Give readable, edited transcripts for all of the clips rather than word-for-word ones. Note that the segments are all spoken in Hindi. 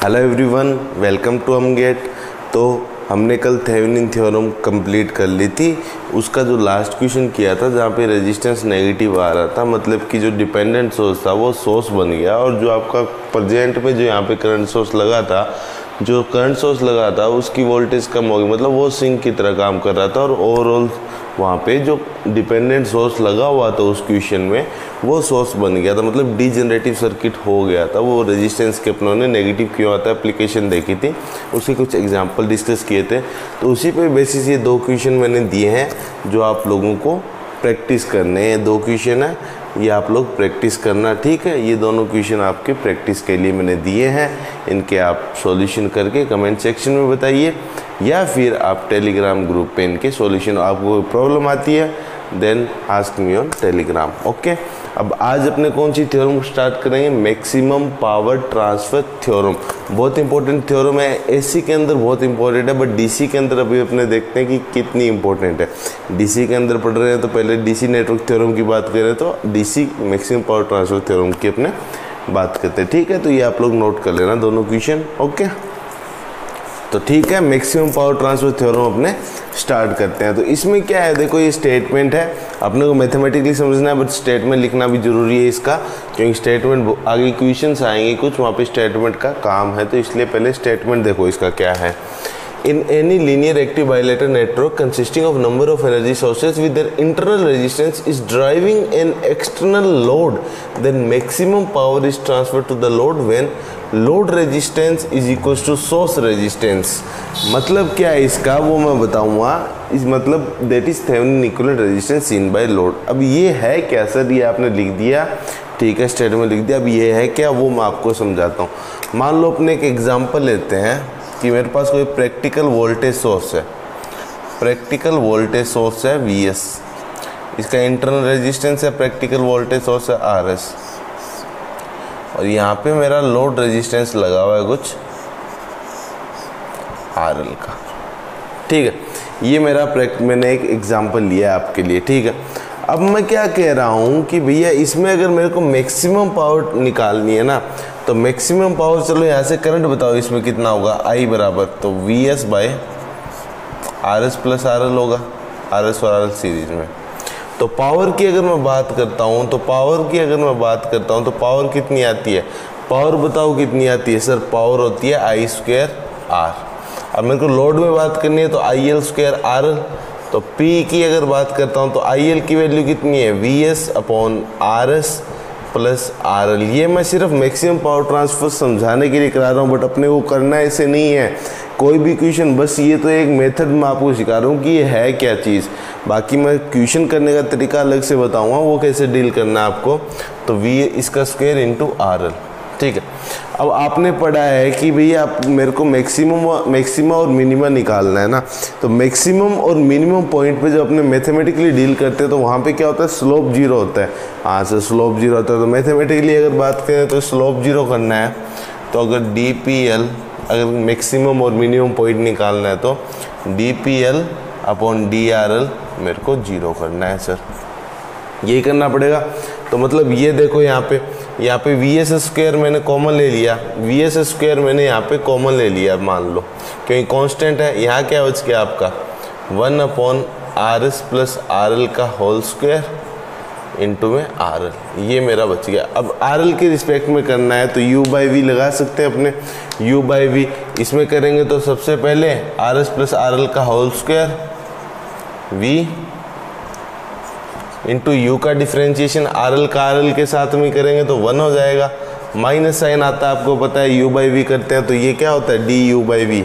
हेलो एवरीवन, वेलकम टू हमगेट। तो हमने कल थेवेनिन थ्योरम कंप्लीट कर ली थी। उसका जो लास्ट क्वेश्चन किया था जहाँ पे रेजिस्टेंस नेगेटिव आ रहा था, मतलब कि जो डिपेंडेंट सोर्स था वो सोर्स बन गया और जो आपका प्रेजेंट में जो यहाँ पे करंट सोर्स लगा था, जो करंट सोर्स लगा था उसकी वोल्टेज कम हो गई, मतलब वो सिंक की तरह काम कर रहा था और ओवरऑल वहाँ पे जो डिपेंडेंट सोर्स लगा हुआ था उस क्वेश्चन में वो सोर्स बन गया था, मतलब डीजनरेटिव सर्किट हो गया था। वो रेजिस्टेंस के अपनों ने नेगेटिव क्यों आता है एप्लीकेशन देखी थी, उसके कुछ एग्जांपल डिस्कस किए थे। तो उसी पे बेसिस ये दो क्वेश्चन मैंने दिए हैं जो आप लोगों को प्रैक्टिस करने हैं। दो क्वेश्चन है, ये आप लोग प्रैक्टिस करना, ठीक है। ये दोनों क्वेश्चन आपके प्रैक्टिस के लिए मैंने दिए हैं, इनके आप सॉल्यूशन करके कमेंट सेक्शन में बताइए या फिर आप टेलीग्राम ग्रुप पे इनके सॉल्यूशन, आपको कोई प्रॉब्लम आती है then ask me on Telegram, okay. अब आज अपने कौन सी थ्योरम स्टार्ट करेंगे? Maximum power transfer theorem. बहुत इंपॉर्टेंट थ्योरम है, एसी के अंदर बहुत इंपॉर्टेंट है, बट डीसी के अंदर अभी अपने देखते हैं कि कितनी इंपॉर्टेंट है। डीसी के अंदर पढ़ रहे हैं तो पहले डीसी नेटवर्क थ्योरम की बात करें तो DC maximum power transfer theorem की अपने बात करते हैं, ठीक है। तो ये आप लोग नोट कर लेना दोनों क्वेश्चन, ओके। तो ठीक है, मैक्सिमम पावर ट्रांसफर थ्योरम अपने स्टार्ट करते हैं। तो इसमें क्या है, देखो ये स्टेटमेंट है, अपने को मैथमेटिकली समझना है बट स्टेटमेंट लिखना भी जरूरी है इसका, क्योंकि स्टेटमेंट आगे क्वेश्चंस आएंगे कुछ, वहाँ पे स्टेटमेंट का काम है। तो इसलिए पहले स्टेटमेंट देखो इसका क्या है। In any linear active bilateral network consisting of number of energy sources with their internal resistance is driving an external load, then maximum power is transferred to the load when load resistance is equals to source resistance। मतलब क्या है इसका वो मैं बताऊंगा। इस मतलब that is Thevenin equivalent resistance seen by load। अब ये है क्या सर, ये आपने लिख दिया, ठीक है, स्टेटमेंट लिख दिया। अब ये है क्या वो मैं आपको समझाता हूँ। मान लो अपने एक एग्जाम्पल लेते हैं कि मेरे पास कोई प्रैक्टिकल वोल्टेज सोर्स है, प्रैक्टिकल वोल्टेज सोर्स है Vs, इसका इंटरनल रेजिस्टेंस है, प्रैक्टिकल वोल्टेज सोर्स है Rs, और यहाँ पे मेरा लोड रेजिस्टेंस लगा हुआ है कुछ RL का, ठीक है। ये मेरा मैंने एक एग्जांपल लिया है आपके लिए, ठीक है। अब मैं क्या कह रहा हूँ कि भैया इसमें अगर मेरे को मैक्सिमम पावर निकालनी है ना, तो मैक्सिमम पावर, चलो यहाँ से करंट बताओ इसमें कितना होगा, I बराबर तो Vs by Rs plus RL होगा, Rs और RL सीरीज में। तो पावर की अगर मैं बात करता हूँ तो पावर कितनी आती है, पावर बताओ कितनी आती है सर, पावर होती है I² R। अब मेरे को लोड में बात करनी है तो IL² RL। तो P की अगर बात करता हूँ तो IL की वैल्यू कितनी है, Vs upon Rs plus RL। ये मैं सिर्फ मैक्सिमम पावर ट्रांसफर समझाने के लिए करा रहा हूँ, बट अपने को करना ऐसे नहीं है कोई भी क्वेश्चन, बस ये तो एक मेथड मैं आपको सिखा रहा हूँ कि ये है क्या चीज़। बाकी मैं क्वेश्चन करने का तरीका अलग से बताऊँगा वो कैसे डील करना है आपको। तो V इसका स्क्वायर इंटू RL, ठीक है। अब आपने पढ़ा है कि भैया आप मेरे को मैक्सिमम और मिनिमम निकालना है ना, तो मैक्सिमम और मिनिमम पॉइंट पे जब अपने मैथमेटिकली डील करते हैं तो वहाँ पे क्या होता है, स्लोप जीरो होता है। हाँ सर स्लोप जीरो होता है, तो मैथमेटिकली अगर बात करें तो स्लोप जीरो करना है तो अगर DPL, अगर मैक्सिमम और मिनिमम पॉइंट निकालना है तो DPL अपॉन DRL मेरे को जीरो करना है सर, यही करना पड़ेगा। तो मतलब ये देखो यहाँ पे Vs² मैंने कॉमन ले लिया, Vs² मैंने यहाँ पे कॉमन ले लिया मान लो, क्योंकि कांस्टेंट है। यहाँ क्या बच गया आपका 1 अपॉन Rs प्लस RL का होल स्क्वायर इंटू में RL, ये मेरा बच गया। अब RL के रिस्पेक्ट में करना है तो U/V लगा सकते हैं अपने, U/V इसमें करेंगे तो सबसे पहले Rs प्लस RL का whole square V into U का डिफ्रेंशिएशन RL का RL के साथ में करेंगे तो 1 हो जाएगा। माइनस साइन आता है आपको पता है, U/V करते हैं तो ये क्या होता है DU/V,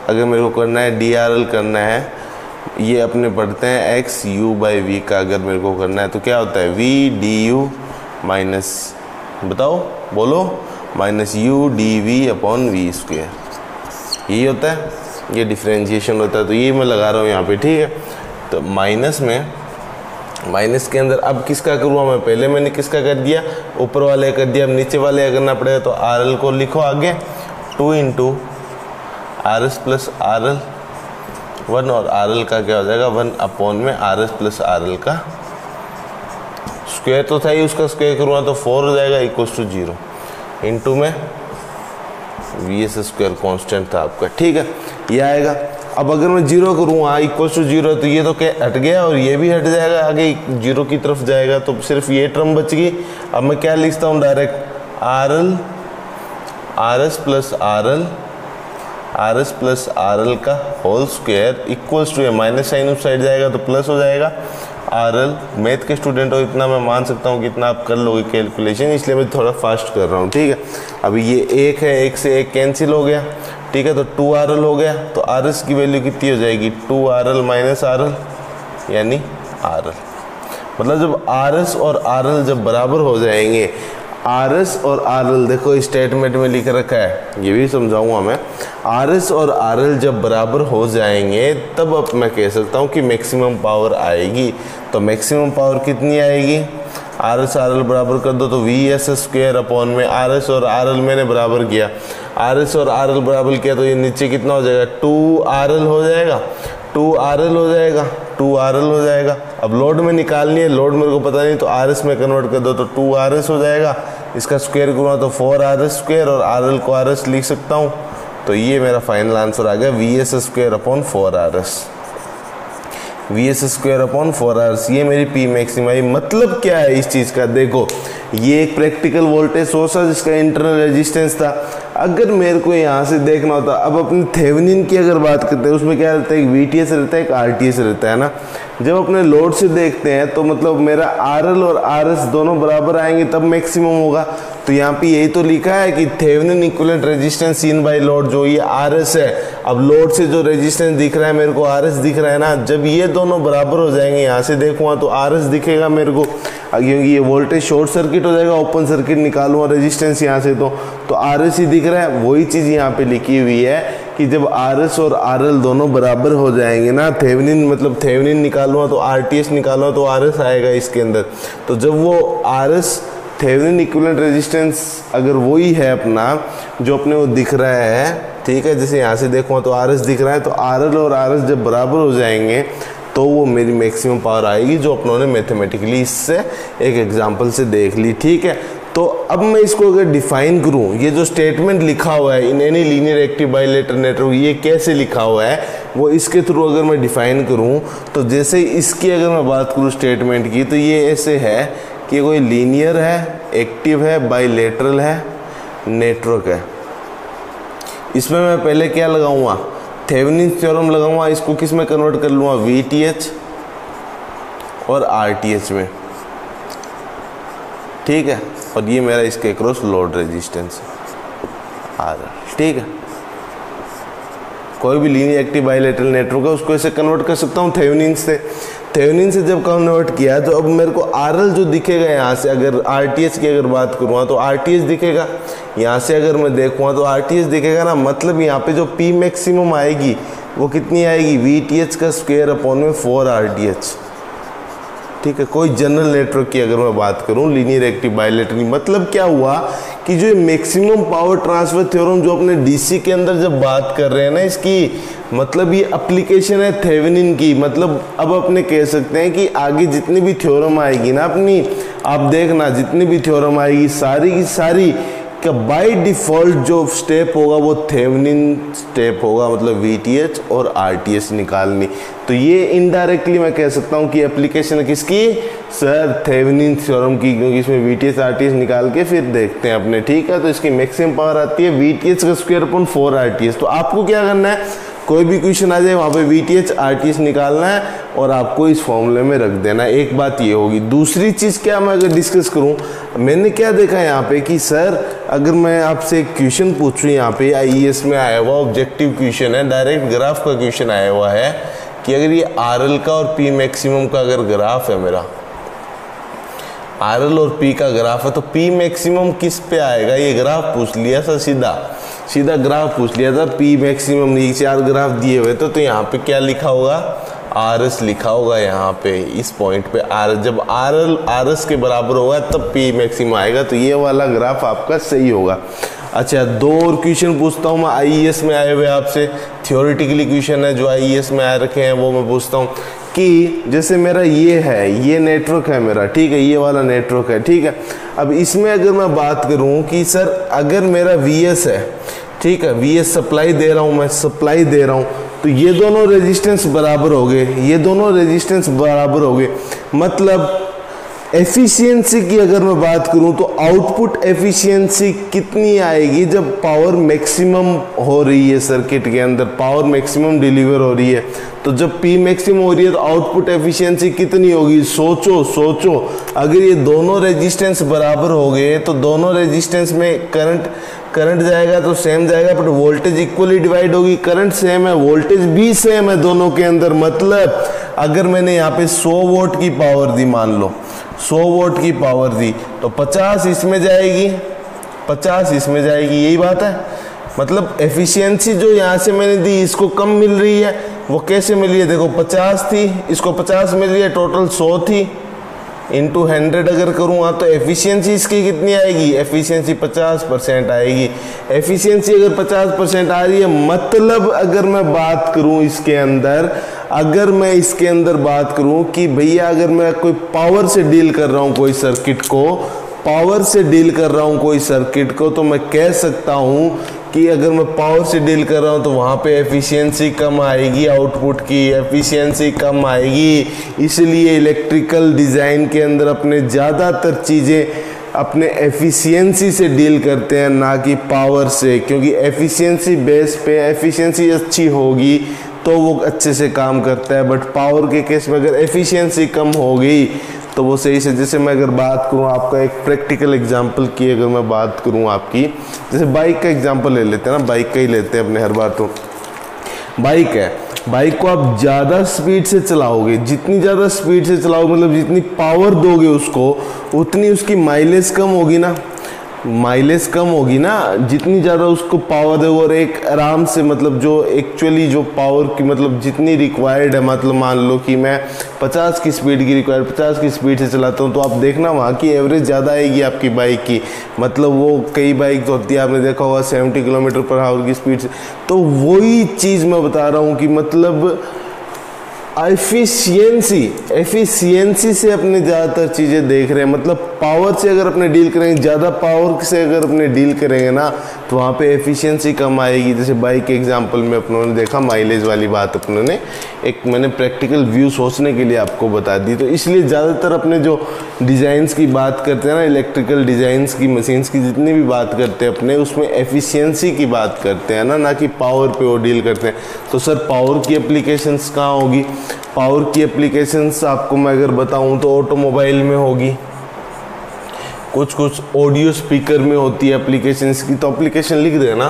अगर मेरे को करना है DRL करना है, ये अपने पढ़ते हैं XU/V का, अगर मेरे को करना है तो क्या होता है V DU माइनस, बताओ बोलो, minus U DV upon V², यही होता है, ये डिफ्रेंशिएशन होता है। तो ये मैं लगा रहा हूँ यहाँ पे, ठीक है। तो माइनस के अंदर अब किसका करूँगा मैं, पहले मैंने किसका कर दिया, ऊपर वाले कर दिया, अब नीचे वाले करना पड़ेगा। तो RL को लिखो आगे 2 इंटू Rs प्लस RL 1, और RL का क्या हो जाएगा 1 अपॉन में Rs प्लस RL का स्क्वायर तो था ही, उसका स्क्वायर करूँगा तो 4 हो जाएगा इक्वल्स टू 0 इंटू में वी एस स्क्वायर कॉन्स्टेंट था आपका, ठीक है, ये आएगा। अब अगर मैं जीरो करूँ इक्वल टू जीरो, तो ये तो क्या हट गया और ये भी हट जाएगा, आगे जीरो की तरफ जाएगा, तो सिर्फ ये टर्म बच गई। अब मैं क्या लिखता हूँ direct, R S plus R L का whole square equals to, minus sign उस साइड जाएगा तो प्लस हो जाएगा आर एल। मैथ के स्टूडेंट हो, इतना मैं मान सकता हूँ कि इतना आप कर लोगे कैलकुलेशन, इसलिए मैं थोड़ा फास्ट कर रहा हूँ, ठीक है। अभी ये एक है, एक से एक कैंसिल हो गया, ठीक है, तो 2RL हो गया, तो RS की वैल्यू कितनी हो जाएगी, 2RL माइनस RL यानी RL। मतलब जब RS और RL जब बराबर हो जाएंगे, RS और RL देखो स्टेटमेंट में लिख रखा है, ये भी समझाऊंगा मैं, RS और RL जब बराबर हो जाएंगे तब अब मैं कह सकता हूँ कि मैक्सिमम पावर आएगी। तो मैक्सिमम पावर कितनी आएगी, RS RL बराबर कर दो तो VS स्क्वायर अपॉन में RS और RL मैंने बराबर किया, RS और RL बराबर किया, तो ये नीचे कितना हो जाएगा, 2RL हो जाएगा, 2RL हो जाएगा, 2RL हो जाएगा। अब लोड में निकालनी है, लोड मेरे को पता नहीं, तो RS में कन्वर्ट कर दो तो 2RS हो जाएगा, इसका स्क्वायर करूँगा तो 4RS स्क्वायर और RL को RS लिख सकता हूँ। तो ये मेरा फाइनल आंसर आ गया, VS square upon 4RS, VS square upon 4RS। ये मेरी P मैक्सिमम आई। मतलब क्या है इस चीज़ का, देखो ये एक प्रैक्टिकल वोल्टेज सोर्स है जिसका इंटरनल रेजिस्टेंस था। अगर मेरे को यहाँ से देखना होता, अब अपने थेवेनिन की अगर बात करते हैं, उसमें क्या रहता है, एक VTS रहता है, एक RTS रहता है ना। जब अपने लोड से देखते हैं तो मतलब मेरा RL और RS दोनों बराबर आएंगे तब मैक्सिमम होगा। तो यहाँ पे यही तो लिखा है कि Thevenin equivalent resistance seen by load, जो ये RS है, अब लोड से जो रेजिस्टेंस दिख रहा है मेरे को RS दिख रहा है ना, जब ये दोनों बराबर हो जाएंगे, यहाँ से देखूंगा तो RS दिखेगा मेरे को, क्योंकि ये वोल्टेज शॉर्ट सर्किट हो जाएगा, ओपन सर्किट निकालूंगा रेजिस्टेंस यहाँ से, तो RS ही दिख रहा है। वही चीज़ यहाँ पे लिखी हुई है कि जब RS और RL दोनों बराबर हो जाएंगे ना, थेवेनिन मतलब थेवेनिन निकालूंगा तो RTS निकालूंगा तो RS आएगा इसके अंदर। तो जब वो RS थेवेनिन इक्विवेलेंट रेजिस्टेंस अगर वही है अपना जो अपने वो दिख रहा है, ठीक है, जैसे यहाँ से देखूँगा तो RS दिख रहा है, तो RL और RS जब बराबर हो जाएंगे तो वो मेरी मैक्सिमम पावर आएगी, जो अपनों ने मैथमेटिकली इससे एक एग्जांपल से देख ली, ठीक है। तो अब मैं इसको अगर डिफाइन करूं, ये जो स्टेटमेंट लिखा हुआ है in any linear active bilateral network, ये कैसे लिखा हुआ है वो इसके थ्रू अगर मैं डिफाइन करूं, तो जैसे इसकी अगर मैं बात करूं स्टेटमेंट की, तो ये ऐसे है कि कोई लीनियर है, एक्टिव है, बाइलेटरल है, नेटवर्क है। इसमें मैं पहले क्या लगाऊंगा, थेवेनिन थ्योरम लगाऊंगा, इसको किस में कन्वर्ट कर लूँगा, VTH और RTH में, ठीक है। और ये मेरा इसके क्रॉस लोड रेजिस्टेंस RL, ठीक है। कोई भी लीनियर एक्टिव बाइलेटरल नेटवर्क है उसको ऐसे कन्वर्ट कर सकता हूँ थेवेनिन से। थेवेनिन से जब कन्वर्ट किया तो अब मेरे को RL जो दिखेगा यहाँ से, अगर RTH की अगर बात करूँगा तो RTH दिखेगा, यहाँ से अगर मैं देखूँगा तो RTH दिखेगा ना। मतलब यहाँ पे जो P मैक्सिमम आएगी वो कितनी आएगी, VTH का स्क्वायर अपॉन में 4RTH, ठीक है। कोई जनरल नेटवर्क की अगर मैं बात करूं लीनियर एक्टिव बाइलेटरल, मतलब क्या हुआ कि जो मैक्सिमम पावर ट्रांसफर थ्योरम जो अपने डीसी के अंदर जब बात कर रहे हैं ना, इसकी मतलब ये एप्लीकेशन है थेवेनिन की। मतलब अब अपने कह सकते हैं कि आगे जितनी भी थ्योरम आएगी ना अपनी, आप देखना जितनी भी थ्योरम आएगी सारी की सारी का बाय डिफ़ॉल्ट जो स्टेप होगा वो थेवेनिन स्टेप होगा, मतलब VTH और RTH निकालनी। तो ये इनडायरेक्टली मैं कह सकता हूँ कि एप्लीकेशन है किसकी, सर थेवेनिन थ्योरम की, क्योंकि इसमें VTH RTH निकाल के फिर देखते हैं अपने, ठीक है। तो इसकी मैक्सिमम पावर आती है VTH का स्क्वायर अपॉन 4RTH। तो आपको क्या करना है, कोई भी क्वेश्चन आ जाए वहाँ पे VTH RTH निकालना है और आपको इस फॉर्मूले में रख देना है। एक बात ये होगी। दूसरी चीज़ क्या मैं अगर डिस्कस करूँ, मैंने क्या देखा यहाँ पे कि सर अगर मैं आपसे एक क्वेश्चन पूछूँ, यहाँ पे IES में आया हुआ ऑब्जेक्टिव क्वेश्चन है, डायरेक्ट ग्राफ का क्वेश्चन आया हुआ है कि अगर ये RL का और P मैक्सिमम का अगर ग्राफ है, मेरा RL और P का ग्राफ है, तो P मैक्सिमम किस पे आएगा ये ग्राफ पूछ लिया था, सीधा ग्राफ पूछ लिया था। P मैक्सिमम नहीं, 4 ग्राफ दिए हुए तो यहाँ पे क्या लिखा होगा, RS लिखा होगा यहाँ पे इस पॉइंट पे। जब RL RS के बराबर होगा तब P मैक्सिमम आएगा, तो ये वाला ग्राफ आपका सही होगा। अच्छा, 2 और क्वेश्चन पूछता हूँ मैं IES में आए हुए आपसे, थियोरेटिकली क्वेश्चन है जो IES में आ रखे हैं वो मैं पूछता हूँ कि जैसे मेरा ये है, ये नेटवर्क है मेरा, ठीक है, ये वाला नेटवर्क है, ठीक है। अब इसमें अगर मैं बात करूं कि सर अगर मेरा VS है, ठीक है, VS सप्लाई दे रहा हूँ, मैं सप्लाई दे रहा हूँ, तो ये दोनों रेजिस्टेंस बराबर हो गए, ये दोनों रेजिस्टेंस बराबर हो गए। मतलब एफिशिएंसी की अगर मैं बात करूं तो आउटपुट एफिशिएंसी कितनी आएगी जब पावर मैक्सिमम हो रही है सर्किट के अंदर, पावर मैक्सिमम डिलीवर हो रही है। तो जब P मैक्सिमम हो रही है तो आउटपुट एफिशिएंसी कितनी होगी, सोचो अगर ये दोनों रेजिस्टेंस बराबर हो गए तो दोनों रेजिस्टेंस में करंट जाएगा तो सेम जाएगा, बट वोल्टेज इक्वली डिवाइड होगी। करंट सेम है, वोल्टेज भी सेम है दोनों के अंदर। मतलब अगर मैंने यहाँ पे 100 वोल्ट की पावर दी, मान लो 100 वोल्ट की पावर दी, तो 50 इसमें जाएगी, 50 इसमें जाएगी, यही बात है। मतलब एफिशिएंसी जो यहाँ से मैंने दी इसको कम मिल रही है, वो कैसे मिल रही है, देखो 50 थी, इसको 50 मिल रही है, टोटल 100 थी, इंटू 100 अगर करूँगा तो एफिशिएंसी इसकी कितनी आएगी, एफिशिएंसी 50% आएगी। एफिशिएंसी अगर 50% आ रही है, मतलब अगर मैं बात करूँ इसके अंदर, अगर मैं इसके अंदर बात करूँ कि भैया अगर मैं कोई पावर से डील कर रहा हूँ कोई सर्किट को, पावर से डील कर रहा हूँ कोई सर्किट को, तो मैं कह सकता हूँ कि अगर मैं पावर से डील कर रहा हूँ तो वहाँ पे एफिशिएंसी कम आएगी, आउटपुट की एफिशिएंसी कम आएगी। इसलिए इलेक्ट्रिकल डिज़ाइन के अंदर अपने ज़्यादातर चीज़ें अपने एफिशिएंसी से डील करते हैं, ना कि पावर से, क्योंकि एफिशिएंसी बेस पे एफिशिएंसी अच्छी होगी तो वो अच्छे से काम करता है। बट पावर के केस में अगर एफिशिएंसी कम हो गई तो वो सही से, जैसे मैं अगर बात करूँ आपका एक प्रैक्टिकल एग्जांपल की, अगर मैं बात करूँ आपकी, जैसे बाइक का एग्जांपल ले लेते हैं ना, बाइक का ही लेते हैं अपने हर बार। तो बाइक है, बाइक को आप ज़्यादा स्पीड से चलाओगे, जितनी ज़्यादा स्पीड से चलाओगे मतलब जितनी पावर दोगे उसको, उतनी उसकी माइलेज कम होगी ना, माइलेज कम होगी ना, जितनी ज़्यादा उसको पावर दे। और एक आराम से, मतलब जो एक्चुअली जो पावर की मतलब जितनी रिक्वायर्ड है, मतलब मान लो कि मैं 50 की स्पीड की रिक्वायर्ड 50 की स्पीड से चलाता हूँ, तो आप देखना वहाँ की एवरेज ज़्यादा आएगी आपकी बाइक की। मतलब वो कई बाइक तो होती है, आपने देखा होगा 70 किलोमीटर पर आवर की स्पीड से। तो वही चीज़ मैं बता रहा हूँ कि मतलब एफिशिएंसी से अपने ज़्यादातर चीज़ें देख रहे हैं। मतलब पावर से अगर अपने डील करेंगे, ज़्यादा पावर से अगर अपने डील करेंगे ना, तो वहाँ पे एफिशिएंसी कम आएगी। जैसे बाइक के एग्जांपल में अपनों ने देखा, माइलेज वाली बात अपनों ने एक मैंने प्रैक्टिकल व्यू सोचने के लिए आपको बता दी। तो इसलिए ज़्यादातर अपने जो डिज़ाइंस की बात करते हैं ना, इलेक्ट्रिकल डिज़ाइंस की, मशीन्स की जितनी भी बात करते हैं अपने, उसमें एफिशिएंसी की बात करते हैं ना कि पावर पे वो डील करते हैं। तो सर पावर की एप्लीकेशंस कहाँ होगी, पावर की एप्लीकेशंस आपको मैं अगर बताऊं तो ऑटोमोबाइल में होगी, कुछ ऑडियो स्पीकर में होती है एप्लीकेशंस की। तो एप्लीकेशन लिख देना,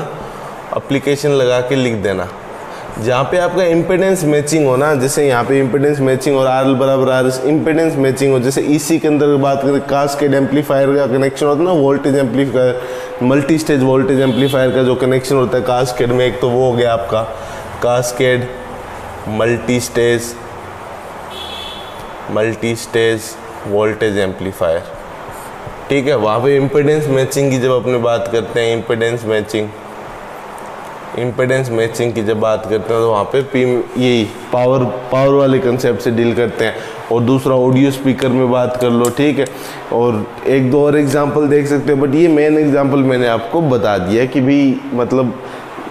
एप्लीकेशन लगा के लिख देना जहाँ पे आपका इम्पीडेंस मैचिंग हो ना, जैसे यहाँ पे इम्पीडेंस मैचिंग और RL बराबर RS इम्पीडेंस मैचिंग हो। जैसे EC के अंदर बात करें, कास्केड एम्पलीफायर का कनेक्शन होता है ना, voltage amplifier, multi stage voltage amplifier का जो कनेक्शन होता है कास्केड में, एक तो वो हो गया आपका cascade multi stage voltage amplifier, ठीक है। वहाँ पे इम्पीडेंस मैचिंग की जब अपने बात करते हैं, इम्पीडेंस मैचिंग की जब बात करते हैं तो वहाँ पे यही पावर वाले कंसेप्ट से डील करते हैं। और दूसरा ऑडियो स्पीकर में बात कर लो, ठीक है। और एक दो और एग्जांपल देख सकते हो, बट ये मेन एग्जांपल मैंने आपको बता दिया कि भी मतलब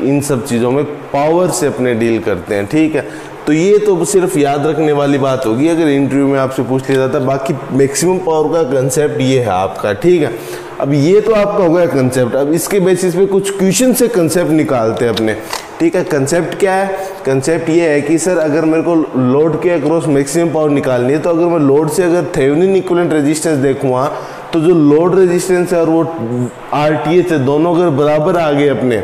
इन सब चीज़ों में पावर से अपने डील करते हैं, ठीक है। तो ये तो सिर्फ याद रखने वाली बात होगी अगर इंटरव्यू में आपसे पूछ लिया जाता है। बाकी मैक्सिमम पावर का कंसेप्ट ये है आपका, ठीक है। अब ये तो आपका हो गया कंसेप्ट। अब इसके बेसिस पे कुछ क्वेश्चन से कंसेप्ट निकालते हैं अपने, ठीक है। कंसेप्ट क्या है, कंसेप्ट ये है कि सर अगर मेरे को लोड के अक्रॉस मैक्सिमम पावर निकालनी है, तो अगर मैं लोड से अगर थेवेनिन इक्विवेलेंट रेजिस्टेंस देखूँगा, तो जो लोड रेजिस्टेंस है और वो RTH है, दोनों अगर बराबर आ गए अपने,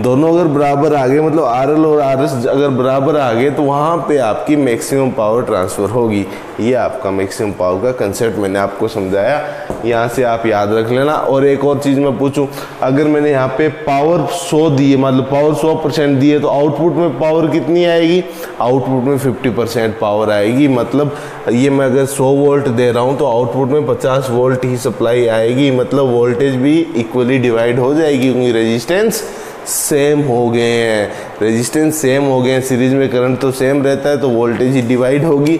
दोनों अगर बराबर आ गए, मतलब RL और RS अगर बराबर आ गए, तो वहाँ पे आपकी मैक्सिमम पावर ट्रांसफ़र होगी। ये आपका मैक्सिमम पावर का कंसेप्ट मैंने आपको समझाया, यहाँ से आप याद रख लेना। और एक और चीज़ मैं पूछूं, अगर मैंने यहाँ पे पावर 100 दी है, मतलब पावर 100% दी है, तो आउटपुट में पावर कितनी आएगी, आउटपुट में 50% पावर आएगी। मतलब ये मैं अगर 100 वोल्ट दे रहा हूँ तो आउटपुट में 50 वोल्ट ही सप्लाई आएगी। मतलब वोल्टेज भी इक्वली डिवाइड हो जाएगी क्योंकि रेजिस्टेंस सेम हो गए हैं। रेजिस्टेंस सेम हो गए, सीरीज में करंट तो सेम रहता है तो वोल्टेज ही डिवाइड होगी,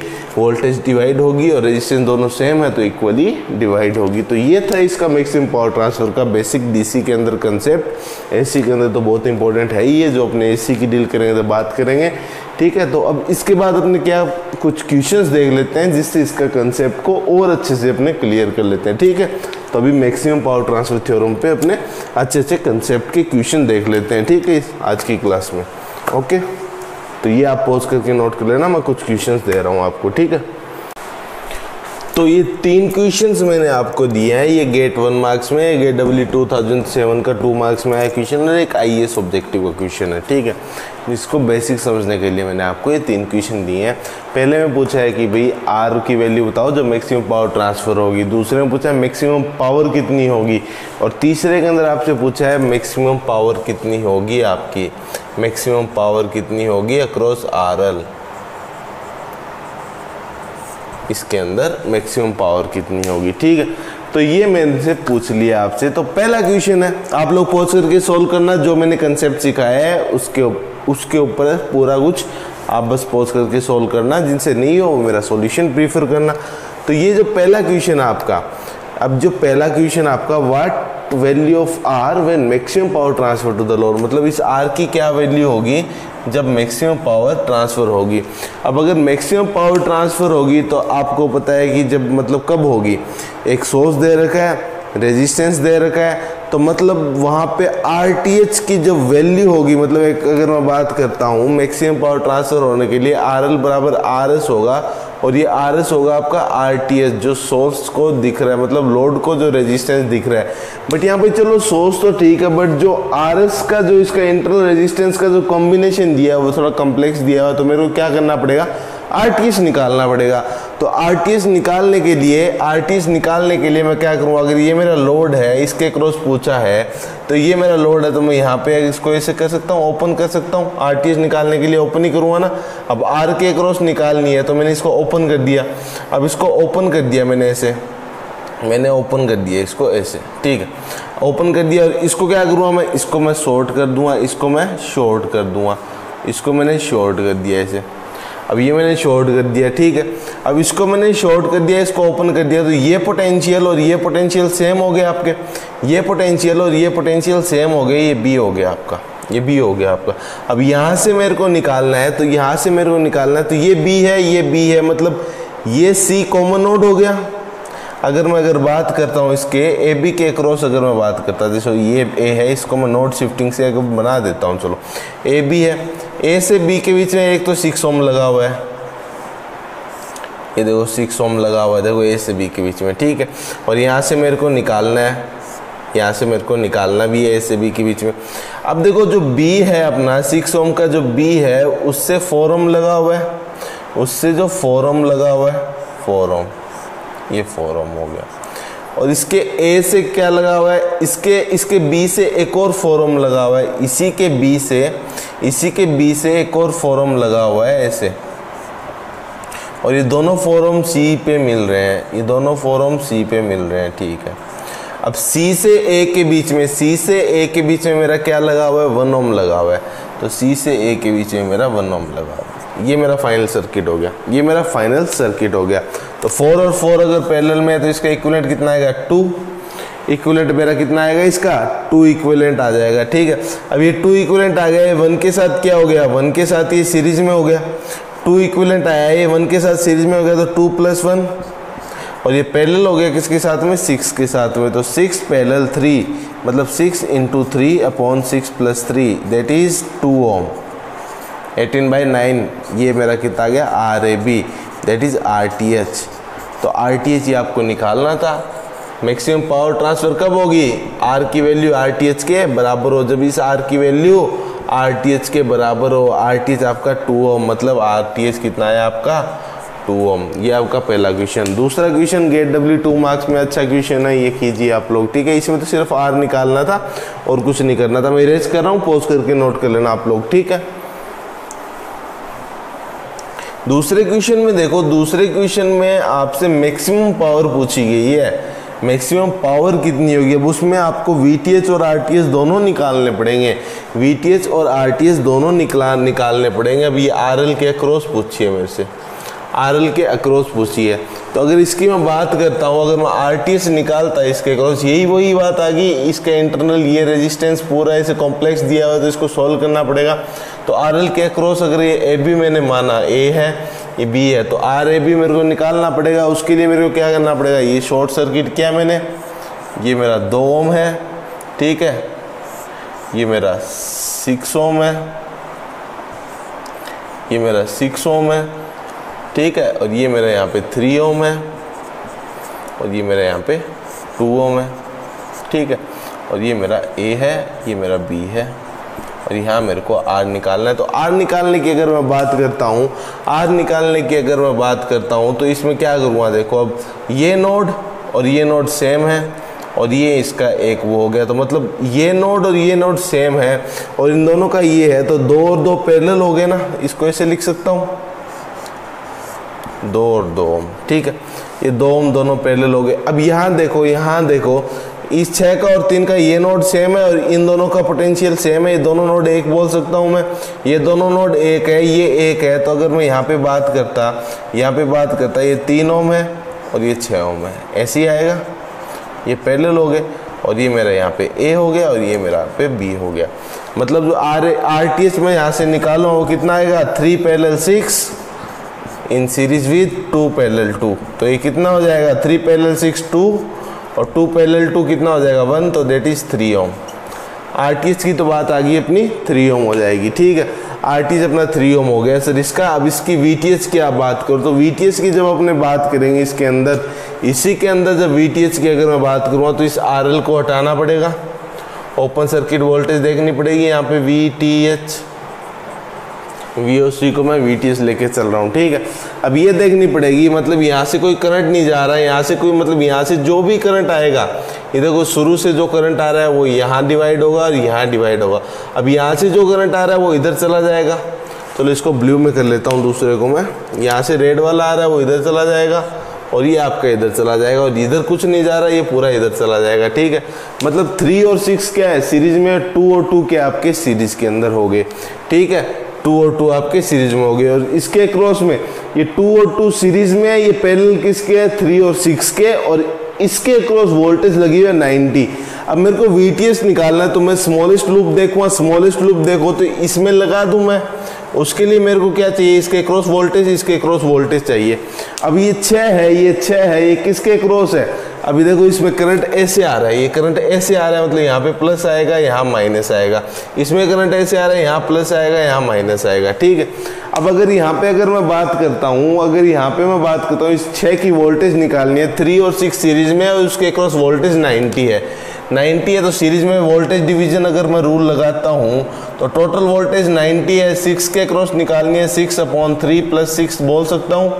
और रेजिस्टेंस दोनों सेम है तो इक्वली डिवाइड होगी। तो ये था इसका मैक्सिमम पावर ट्रांसफर का बेसिक डीसी के अंदर कंसेप्ट। एसी के अंदर तो बहुत इंपॉर्टेंट है ही है, जो अपने एसी की डील करेंगे तो बात करेंगे, ठीक है। तो अब इसके बाद अपने क्या कुछ क्वेश्चंस देख लेते हैं जिससे इसका कंसेप्ट को और अच्छे से अपने क्लियर कर लेते हैं, ठीक है। तो अभी मैक्सिमम पावर ट्रांसफर थ्योरम पे अपने अच्छे अच्छे कंसेप्ट के क्वेश्चन देख लेते हैं, ठीक है, आज की क्लास में। ओके, तो ये आप पॉज करके नोट कर लेना, मैं कुछ क्वेश्चंस दे रहा हूँ आपको, ठीक है। तो ये 3 क्वेश्चंस मैंने आपको दिए हैं, ये गेट 1 मार्क्स में, गेट डब्ल्यू 2007 का 2 मार्क्स में आया क्वेश्चन और एक आईएएस ऑब्जेक्टिव का क्वेश्चन है, ठीक है। इसको बेसिक समझने के लिए मैंने आपको ये 3 क्वेश्चन दिए हैं। पहले में पूछा है कि भाई आर की वैल्यू बताओ जो मैक्सिमम पावर ट्रांसफर होगी, दूसरे में पूछा है मैक्सिमम पावर कितनी होगी, और तीसरे के अंदर आपसे पूछा है मैक्सिमम पावर कितनी होगी आपकी, मैक्सिमम पावर कितनी होगी अक्रॉस आरएल, इसके अंदर मैक्सिमम पावर कितनी होगी, ठीक है। तो ये मैंने से पूछ लिया आपसे। तो पहला क्वेश्चन है, आप लोग पॉज करके सॉल्व करना, जो मैंने कंसेप्ट सिखाया है उसके ऊपर पूरा कुछ आप बस पॉज करके सॉल्व करना, जिनसे नहीं हो वो मेरा सॉल्यूशन प्रीफर करना। तो ये जो पहला क्वेश्चन है आपका, अब जो पहला क्वेश्चन आपका, what value of R when maximum power transfer to the load, मतलब इस आर की क्या वैल्यू होगी जब मैक्सिमम पावर ट्रांसफर होगी। अब अगर मैक्सिमम पावर ट्रांसफर होगी तो आपको पता है कि जब मतलब कब होगी, एक सोर्स दे रखा है, रेजिस्टेंस दे रखा है, तो मतलब वहाँ पे RTH की जो वैल्यू होगी, मतलब एक अगर मैं बात करता हूँ मैक्सिमम पावर ट्रांसफर होने के लिए RL बराबर RS होगा, और ये RS होगा आपका RTH जो सोर्स को दिख रहा है, मतलब लोड को जो रेजिस्टेंस दिख रहा है। बट यहाँ पे चलो सोर्स तो ठीक है, बट जो RS का जो इसका इंटरनल रेजिस्टेंस का जो कॉम्बिनेशन दिया है वो थोड़ा कॉम्प्लेक्स दिया हुआ, तो मेरे को क्या करना पड़ेगा, RTH निकालना पड़ेगा। तो RTH निकालने के लिए मैं क्या करूँ, अगर ये मेरा लोड है, इसके क्रॉस पूछा है, तो ये मेरा लोड है, तो मैं यहाँ पे इसको ऐसे कर सकता हूँ, ओपन कर सकता हूँ। RTH निकालने के लिए ओपन ही करूँगा ना। अब R के क्रॉस निकालनी है तो मैंने इसको ओपन कर दिया। अब इसको ओपन कर दिया मैंने ऐसे, मैंने ओपन कर दिया इसको ऐसे, ठीक है, ओपन कर दिया। और इसको क्या करूँगा मैं, इसको मैं शॉर्ट कर दूँगा, इसको मैं शॉर्ट कर दूँगा, इसको मैंने शॉर्ट कर दिया ऐसे। अब ये मैंने शॉर्ट कर दिया, ठीक है। अब इसको मैंने शॉर्ट कर दिया, इसको ओपन कर दिया, तो ये पोटेंशियल और ये पोटेंशियल सेम हो गए आपके, ये पोटेंशियल और ये पोटेंशियल सेम हो गए, ये बी हो गया आपका, ये बी हो गया आपका। अब यहाँ से मेरे को निकालना है, तो यहाँ से मेरे को निकालना है, तो ये बी है, ये बी है, मतलब ये सी कॉमन नोड हो गया। अगर बात करता हूँ इसके ए बी के क्रॉस, अगर मैं बात करता हूँ, जैसे ये ए है, इसको मैं नोड शिफ्टिंग से अगर बना देता हूँ, चलो ए बी है, ए से बी के बीच में एक तो 6 ओम लगा हुआ है, ये देखो 6 ओम लगा हुआ है, देखो ए से बी के बीच में, ठीक है। और यहाँ से मेरे को निकालना है, यहाँ से मेरे को निकालना भी है ए से बी के बीच में। अब देखो जो बी है अपना 6 ओम का जो बी है, उससे 4 ओम लगा हुआ है, उससे जो 4 ओम लगा हुआ है, 4 ओम, ये 4 ओम हो गया। और इसके ए से क्या लगा हुआ है, इसके बी से एक और 4 ओम लगा हुआ है, इसी के बी से एक और 4 ओम लगा हुआ है ऐसे। और ये दोनों 4 ओम सी पे मिल रहे हैं, ये दोनों 4 ओम सी पे मिल रहे हैं, ठीक है। अब सी से ए के बीच में, मेरा क्या लगा हुआ है, 1 ओम लगा हुआ है, तो सी से ए के बीच में मेरा 1 ओम लगा हुआ है। ये मेरा फाइनल सर्किट हो गया, तो 4 और 4 अगर पैरेलल में है तो इसका इक्विवेलेंट कितना आएगा, 2। इक्विवेलेंट मेरा कितना आएगा, इसका 2 इक्विवेलेंट आ जाएगा, ठीक है। अब ये 2 इक्विवेलेंट आ गया, 1 के साथ क्या हो गया, 1 के साथ ये सीरीज में हो गया, 2 इक्विवेलेंट आया, ये 1 के साथ सीरीज में हो गया, तो 2 + 1, और ये पैरेलल हो गया किसके साथ में, 6 के साथ में, तो 6 पैरेलल 3, मतलब 6 × 3/6 + 3 दैट इज 2 ओम। 18/9 ये मेरा कितना आ गया, RAB दैट इज RTH। तो RTH ये आपको निकालना था। मैक्सिमम पावर ट्रांसफर कब होगी, R की वैल्यू RTH के बराबर हो, जब इस R की वैल्यू RTH के बराबर हो। RTH आपका 2 ओम, मतलब RTH कितना है आपका, 2 ओम। ये आपका पहला क्वेश्चन। दूसरा क्वेश्चन गेट डब्ल्यू 2 मार्क्स में अच्छा क्वेश्चन है, ये कीजिए आप लोग, ठीक है। इसमें तो सिर्फ R निकालना था और कुछ नहीं करना था। मैं इरेज कर रहा हूँ, पॉज करके नोट कर लेना आप लोग, ठीक है। दूसरे क्वेश्चन में देखो, दूसरे क्वेश्चन में आपसे मैक्सिमम पावर पूछी गई है। मैक्सिमम पावर कितनी होगी। अब उसमें आपको VTH और RTH दोनों निकालने पड़ेंगे, VTH और RTH दोनों निकालने पड़ेंगे। अब ये RL के अक्रॉस पूछिए मेरे से, RL के अक्रॉस पूछिए। तो अगर इसकी मैं बात करता हूँ, अगर मैं RTH निकालता इसके अक्रॉस, यही वही बात आ गई, इसका इंटरनल ये रेजिस्टेंस पूरा ऐसे कॉम्प्लेक्स दिया हुआ है तो इसको सॉल्व करना पड़ेगा। तो RL के अक्रॉस अगर ये AB मैंने माना A है, ये B है, तो RAB मेरे को निकालना पड़ेगा। उसके लिए मेरे को क्या करना पड़ेगा, ये शॉर्ट सर्किट किया मैंने, ये मेरा 2 ओम है, ठीक है, ये मेरा 6 ओम है, ये मेरा 6 ओम है, ठीक है, और ये मेरा यहाँ पे 3 ओम है, और ये मेरा यहाँ पे 2 ओम है, ठीक है, और ये मेरा A है, ये मेरा B है, और यहाँ मेरे को R निकालना है। तो R निकालने की अगर मैं बात करता हूँ, R निकालने की अगर मैं बात करता हूँ तो इसमें क्या करूँगा, देखो अब ये नोड और ये नोड सेम है, और ये इसका एक वो हो गया, तो मतलब ये नोड और ये नोड सेम है, और इन दोनों का ये है, तो 2 और 2 पैरेलल हो गए ना, इसको ऐसे लिख सकता हूँ 2 और 2 ओम, ठीक है, ये 2 ओम दोनों पैरेलल हो गए। अब यहाँ देखो इस 6 का और 3 का ये नोड सेम है और इन दोनों का पोटेंशियल सेम है, ये दोनों नोड एक बोल सकता हूँ मैं, ये दोनों नोड एक है, ये एक है। तो अगर मैं यहाँ पे बात करता ये 3 ओम है और ये 6 ओम है, ऐसे ही आएगा, ये पैरेलल हो गए, और ये मेरा यहाँ पे A हो गया और ये मेरा यहाँ पे B हो गया। मतलब जो RTH मैं यहाँ से निकालूँ वो कितना आएगा, 3 parallel 6 in series with 2 parallel 2। तो ये कितना हो जाएगा, 3 पैरेलल 6 2 और 2 पैरेलल 2 कितना हो जाएगा 1, तो देट इज 3 ओम। RTH की तो बात आ गई अपनी 3 ओम हो जाएगी, ठीक है, RTH अपना 3 ओम हो गया सर इसका। अब इसकी VTH की आप बात करो, तो VTH की जब अपने बात करेंगे इसके अंदर, इसी के अंदर जब VTH की अगर मैं बात करूँगा तो इस RL को हटाना पड़ेगा, ओपन सर्किट वोल्टेज देखनी पड़ेगी यहाँ पे VTH, VOC को मैं VTH लेके चल रहा हूँ, ठीक है। अब ये देखनी पड़ेगी, मतलब यहाँ से कोई करंट नहीं जा रहा है, यहाँ से कोई, मतलब यहाँ से जो भी करंट आएगा, ये देखो शुरू से जो करंट आ रहा है वो यहाँ डिवाइड होगा और यहाँ डिवाइड होगा। अब यहाँ से जो करंट आ रहा है वो इधर चला जाएगा, चलो इसको ब्लू में कर लेता हूँ दूसरे को मैं। यहाँ से रेड वाला आ रहा है वो इधर चला जाएगा और ये आपका इधर चला जाएगा, और इधर कुछ नहीं जा रहा है, ये पूरा इधर चला जाएगा, ठीक है। मतलब 3 और 6 क्या है सीरीज में, 2 और 2 क्या आपके सीरीज के अंदर हो गए, ठीक है, 2 और 2 आपके सीरीज में हो गए। और इसके क्रॉस में ये 2 और 2 सीरीज में है, ये पैरेलल किसके है, 3 और 6 के, और इसके क्रॉस वोल्टेज लगी हुई है 90। अब मेरे को VTH निकालना है, तो मैं स्मॉलेस्ट लूप देखूँगा, स्मॉलेस्ट लूप देखो तो इसमें लगा दूँ मैं, उसके लिए मेरे को क्या चाहिए, इसके क्रॉस वोल्टेज, इसके क्रॉस वोल्टेज चाहिए। अब ये 6 है, ये 6 है, ये किसके क्रॉस है, अभी देखो इसमें करंट ऐसे आ रहा है, ये करंट ऐसे आ रहा है, मतलब यहाँ पे प्लस आएगा, यहाँ माइनस आएगा, इसमें करंट ऐसे आ रहा है, यहाँ प्लस आएगा, यहाँ माइनस आएगा, ठीक है। अब अगर यहाँ पे अगर मैं बात करता हूँ, अगर यहाँ पे मैं बात करता हूँ, इस 6 की वोल्टेज निकालनी है, 3 और 6 सीरीज में और उसके क्रॉस वोल्टेज 90 है, 90 है, तो सीरीज में वोल्टेज डिवीजन अगर मैं रूल लगाता हूँ तो टोटल वोल्टेज 90 है, 6 के क्रॉस निकालनी है, 6/3 + 6 बोल सकता हूँ,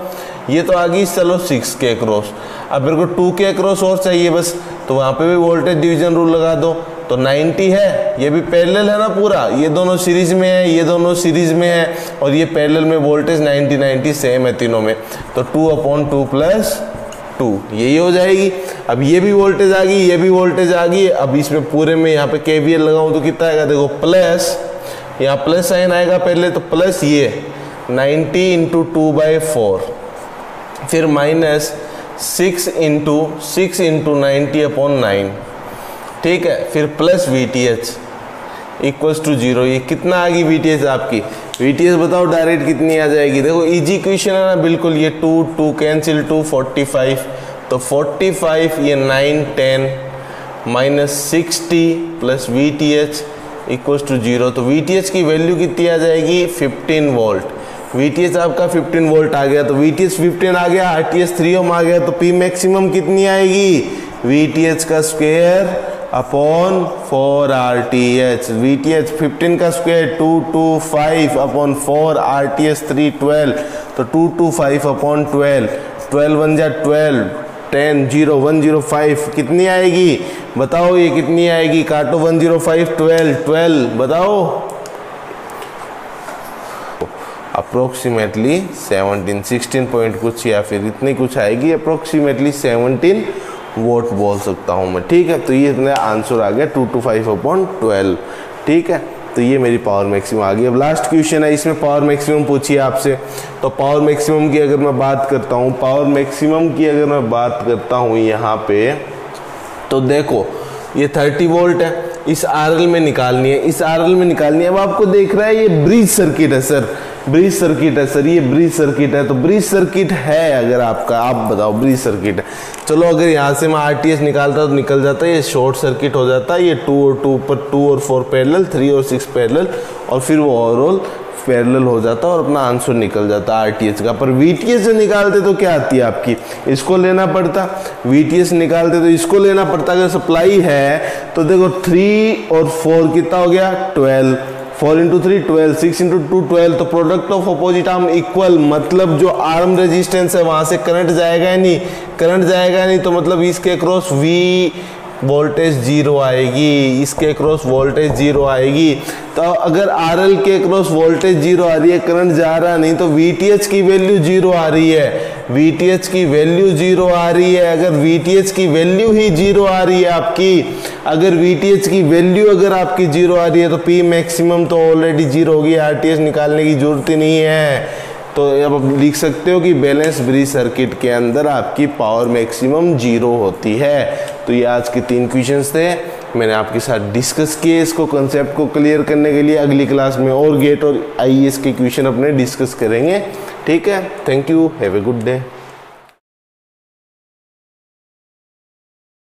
ये तो आ गई, चलो 6 के क्रॉस। अब मेरे को 2 के क्रॉस और चाहिए बस, तो वहाँ पे भी वोल्टेज डिवीजन रूल लगा दो, तो 90 है, ये भी पैरेलल है ना पूरा, ये दोनों सीरीज में है, ये दोनों सीरीज में है, और ये पैरेलल में वोल्टेज 90 सेम है तीनों में, तो 2/2 + 2 यही हो जाएगी। अब ये भी वोल्टेज आ गई, ये भी वोल्टेज आ गई। अब इसमें पूरे में यहाँ पे KVL लगाऊँ तो कितना आएगा, देखो प्लस, यहाँ प्लस साइन आएगा पहले, तो प्लस ये 90 × 2/4, फिर माइनस 6 × 90/9, ठीक है, फिर प्लस VTH = 0। ये कितना आ गई VTH आपकी, VTH बताओ डायरेक्ट कितनी आ जाएगी, देखो इजी क्वेश्चन है ना बिल्कुल, ये 2 कैंसिल 2 45, तो 45 ये 9 10 -60 + VTH = 0, तो VTH की वैल्यू कितनी आ जाएगी, 15 वोल्ट। VTH आपका 15 वोल्ट आ गया, तो VTH 15 आ गया, RTH 3 ओम आ गया, तो P मैक्सिमम कितनी आएगी, VTH का स्क्वायर अपॉन 4 RTH, VTH 15 का स्क्वायर 225/4, RTH 3 12, तो 225/12, 12 1 जा 12, 10 0 105 कितनी आएगी बताओ, ये कितनी आएगी, काटो 105 12 बताओ, अप्रोक्सीमेटली 17 16 पॉइंट कुछ या फिर इतनी कुछ आएगी, अप्रोक्सीमेटली 17 वोट बोल सकता हूँ मैं, ठीक है। तो ये मेरा आंसर आ गया 2/5/12, ठीक है। तो ये मेरी पावर मैक्सिमम आ गई। अब लास्ट क्वेश्चन है, इसमें पावर मैक्सिमम पूछी है आपसे। तो पावर मैक्सिमम की अगर मैं बात करता हूँ, यहाँ पे, तो देखो ये 30 वोल्ट है, इस RL में निकालनी है, अब आपको देख रहा है ये ब्रिज सर्किट है सर, ये ब्रिज सर्किट है। तो ब्रिज सर्किट है अगर आपका, आप बताओ ब्रिज सर्किट है, चलो अगर यहाँ से मैं RTH निकालता तो निकल जाता, ये शॉर्ट सर्किट हो जाता, ये 2 और 2 पर 2 और 4 पैरेलल, 3 और 6 पैरेलल, और फिर वो ओवरऑल पैरेलल हो जाता और अपना आंसर निकल जाता RTH का। पर VTH से निकालते तो क्या आती है आपकी, इसको लेना पड़ता, VTH निकालते तो इसको लेना पड़ता। अगर सप्लाई है तो देखो 3 और 4 कितना हो गया 12, 4 × 3 12, 6 × 2 12, तो product of opposite arm equal, मतलब जो आर्म रेजिस्टेंस है वहां से करंट जाएगा ही नहीं, तो मतलब इसके अक्रॉस V वोल्टेज 0 आएगी, इसके अक्रॉस वोल्टेज 0 आएगी। तो अगर RL के अक्रॉस वोल्टेज 0 आ रही है, करंट जा रहा नहीं, तो VTH की वैल्यू 0 आ रही है, अगर VTH की वैल्यू ही 0 आ रही है आपकी, अगर VTH की वैल्यू अगर आपकी 0 आ रही है तो P मैक्सिमम तो ऑलरेडी 0 होगी, RTH निकालने की जरूरत ही नहीं है। तो अब आप लिख सकते हो कि बैलेंस ब्रिज सर्किट के अंदर आपकी पावर मैक्सिमम 0 होती है। तो ये आज के 3 क्वेश्चंस थे, मैंने आपके साथ डिस्कस किए इसको, कंसेप्ट को क्लियर करने के लिए। अगली क्लास में और गेट और IAS के क्वेश्चन अपने डिस्कस करेंगे, ठीक है। Thank you, have a good day.